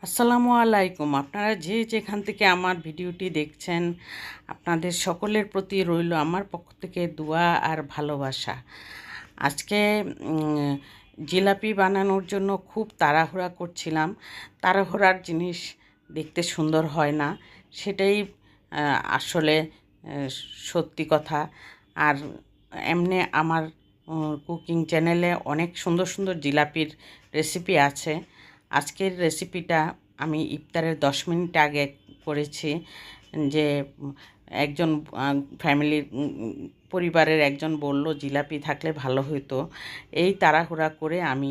আসসালামু আলাইকুম। আপনারা যে যেখান থেকে আমার ভিডিওটি দেখছেন, আপনাদের সকলের প্রতি রইল আমার পক্ষ থেকে দোয়া আর ভালোবাসা। আজকে উম, জিলাপি বানানোর জন্য খুব তাড়াহুড়া করছিলাম। তাড়াহুড়ার জিনিস দেখতে সুন্দর হয় না, সেটাই আসলে সত্যি কথা। আর এমনি আমার কুকিং চ্যানেলে অনেক সুন্দর সুন্দর জিলাপির রেসিপি আছে। আজকের রেসিপিটা আমি ইফতারের 10 মিনিট আগে করেছি। যে একজন ফ্যামিলির পরিবারের একজন বলল জিলাপি থাকলে ভালো হতো। এই তাড়াহুড়া করে আমি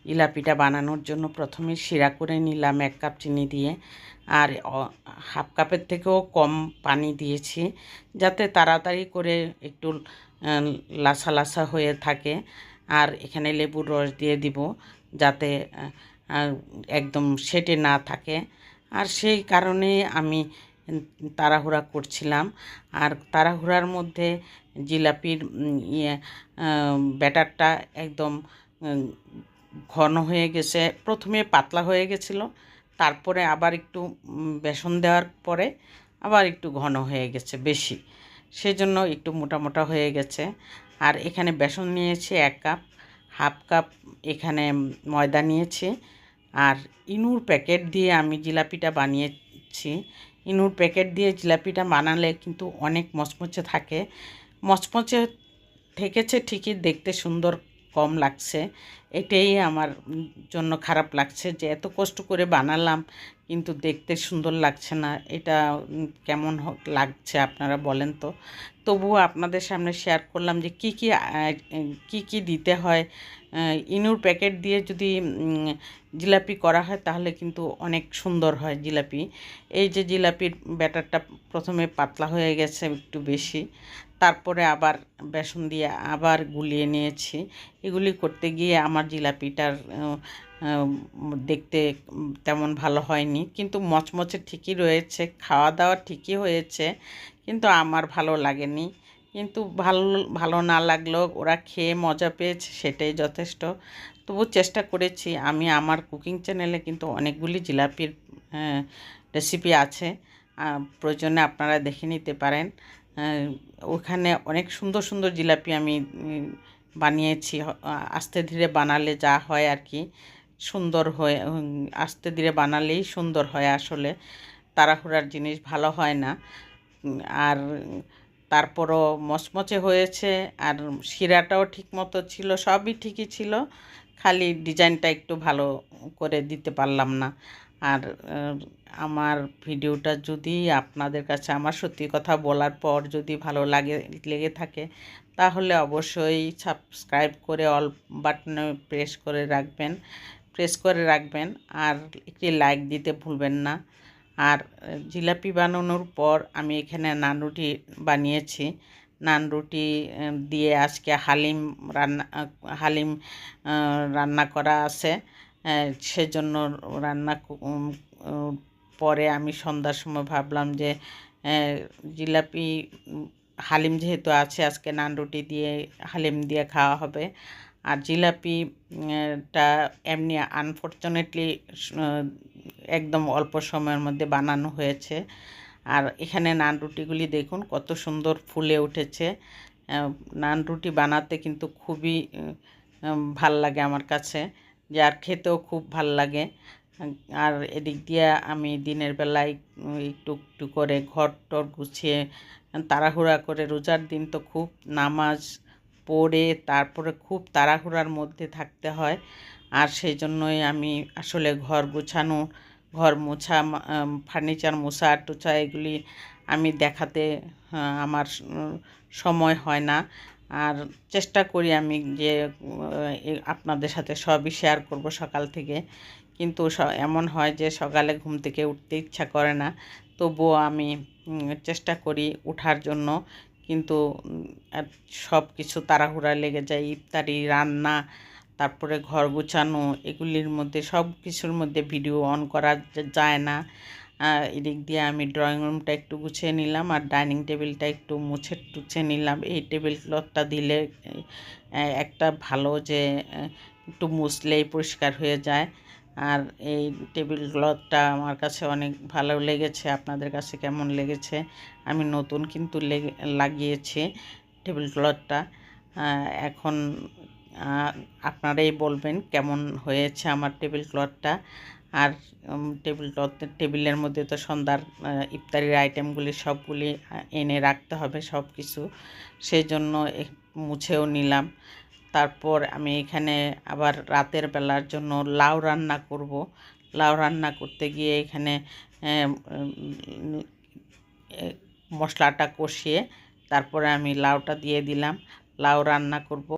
জিলাপিটা বানানোর জন্য প্রথমে শিরা করে নিলাম 1 কাপ চিনি দিয়ে, আর হাফ কাপের থেকেও কম পানি দিয়েছি, যাতে তাড়াতাড়ি করে একটু লাসা লাসা হয়ে থাকে। আর এখানে লেবুর রস দিয়ে দিব, যাতে একদম সেটে না থাকে। আর সেই কারণে আমি তাড়াহুড়া করছিলাম। আর তাড়াহুড়ার মধ্যে জিলাপির ব্যাটারটা একদম ঘন হয়ে গেছে। প্রথমে পাতলা হয়ে গেছিলো, তারপরে আবার একটু বেসন দেওয়ার পরে আবার একটু ঘন হয়ে গেছে বেশি, সেজন্য একটু মোটা মোটা হয়ে গেছে। আর এখানে বেসন নিয়েছি 1 কাপ, হাফ কাপ এখানে ময়দা নিয়েছি। আর ইনুর প্যাকেট দিয়ে আমি জিলাপিটা বানিয়েছি। ইনুর প্যাকেট দিয়ে জিলাপিটা বানালে কিন্তু অনেক মচমচে থাকে। মচমচে থেকেছে ঠিকই, দেখতে সুন্দর কম লাগছে। এটাই আমার জন্য খারাপ লাগছে যে এত কষ্ট করে বানালাম কিন্তু দেখতে সুন্দর লাগছে না। এটা কেমন লাগছে আপনারা বলেন তো। তবুও আপনাদের সামনে শেয়ার করলাম যে কি কি দিতে হয়। ইনুর প্যাকেট দিয়ে যদি জিলাপি করা হয় তাহলে কিন্তু অনেক সুন্দর হয় জিলাপি। এই যে জিলাপির ব্যাটারটা প্রথমে পাতলা হয়ে গেছে একটু বেশি, তারপরে আবার বেসন দিয়ে আবার গুলিয়ে নিয়েছি। এগুলি করতে গিয়ে আমার জিলাপিটার দেখতে তেমন ভালো হয়নি, কিন্তু মচমচে ঠিকই রয়েছে, খাওয়া দাওয়া ঠিকই হয়েছে, কিন্তু আমার ভালো লাগেনি। কিন্তু ভালো ভালো না লাগলেও ওরা খেয়ে মজা পেয়েছে, সেটাই যথেষ্ট। তবু চেষ্টা করেছি। আমি আমার কুকিং চ্যানেলে কিন্তু অনেকগুলি জিলাপির রেসিপি আছে, প্রয়োজনে আপনারা দেখে নিতে পারেন। ওখানে অনেক সুন্দর সুন্দর জিলাপি আমি বানিয়েছি। আস্তে ধীরে বানালে যা হয় আর কি, সুন্দর হয়ে আস্তে ধীরে বানালেই সুন্দর হয় আসলে। তাড়াহুড়ার জিনিস ভালো হয় না। আর তারপরও মচমচে হয়েছে, আর শিরাটাও ঠিক মতো ছিল, সবই ঠিকই ছিল, খালি ডিজাইনটা একটু ভালো করে দিতে পারলাম না। আর আমার ভিডিওটা যদি আপনাদের কাছে, আমার সত্যি কথা বলার পর যদি ভালো লেগে থাকে, তাহলে অবশ্যই সাবস্ক্রাইব করে অল বাটনে প্রেস করে রাখবেন, আর একটি লাইক দিতে ভুলবেন না। আর জিলাপি বানানোর পর আমি এখানে নান রুটি বানিয়েছি। নান রুটি দিয়ে আজকে হালিম রান্না করা আছে। সেজন্য রান্না পরে আমি সন্ধ্যার সময় ভাবলাম যে জিলাপি হালিম যেহেতু আছে, আজকে নান রুটি দিয়ে হালিম দিয়ে খাওয়া হবে। আর জিলাপিটা এমনি আনফর্চুনেটলি একদম অল্প সময়ের মধ্যে বানানো হয়েছে। আর এখানে নান রুটিগুলি দেখুন কত সুন্দর ফুলে উঠেছে। নান রুটি বানাতে কিন্তু খুবই ভাল লাগে আমার কাছে, যার খেতেও খুব ভাল লাগে। আর এদিক দিয়ে আমি দিনের বেলায় একটু একটু করে ঘর টর গুছিয়ে, তাড়াহুড়া করে, রোজার দিন তো খুব নামাজ পড়ে তারপরে খুব তাড়াহুড়ার মধ্যে থাকতে হয়। আর সেই জন্যই আমি আসলে ঘর মোছা, ফার্নিচার মোছা টোছা এগুলি আমি দেখাতে আমার সময় হয় না। আর চেষ্টা করি আমি যে আপনাদের সাথে সবই শেয়ার করব সকাল থেকে, কিন্তু এমন হয় যে সকালে ঘুম থেকে উঠতে ইচ্ছা করে না। তবুও আমি চেষ্টা করি ওঠার জন্য, কিন্তু সব কিছু তাড়াহুড়া লেগে যায়। ইফতারি রান্না, তারপরে ঘর গোছানো, এগুলির মধ্যে সব কিছুর মধ্যে ভিডিও অন করা যায় না। এদিক দিয়ে আমি ড্রয়িং রুমটা একটু গুছিয়ে নিলাম, আর ডাইনিং টেবিলটা একটু মুছে টুছে নিলাম। এই টেবিল ক্লথটা দিলে একটা ভালো যে একটু মুছলেই পরিষ্কার হয়ে যায়। আর এই টেবিল ক্লথটা আমার কাছে অনেক ভালো লেগেছে। আপনাদের কাছে কেমন লেগেছে? আমি নতুন কিন্তু লাগিয়েছি টেবিল ক্লথটা। এখন আপনারাই বলবেন কেমন হয়েছে আমার টেবিল ক্লথটা। আর টেবিলের মধ্যে তো সন্ধ্যার ইফতারির আইটেমগুলি সবগুলি এনে রাখতে হবে সব কিছু, সেই জন্য মুছেও নিলাম। তারপর আমি এখানে আবার রাতের বেলার জন্য লাউ রান্না করব। লাউ রান্না করতে গিয়ে এখানে মশলাটা কষিয়ে তারপরে আমি লাউটা দিয়ে দিলাম। লাউ রান্না করব।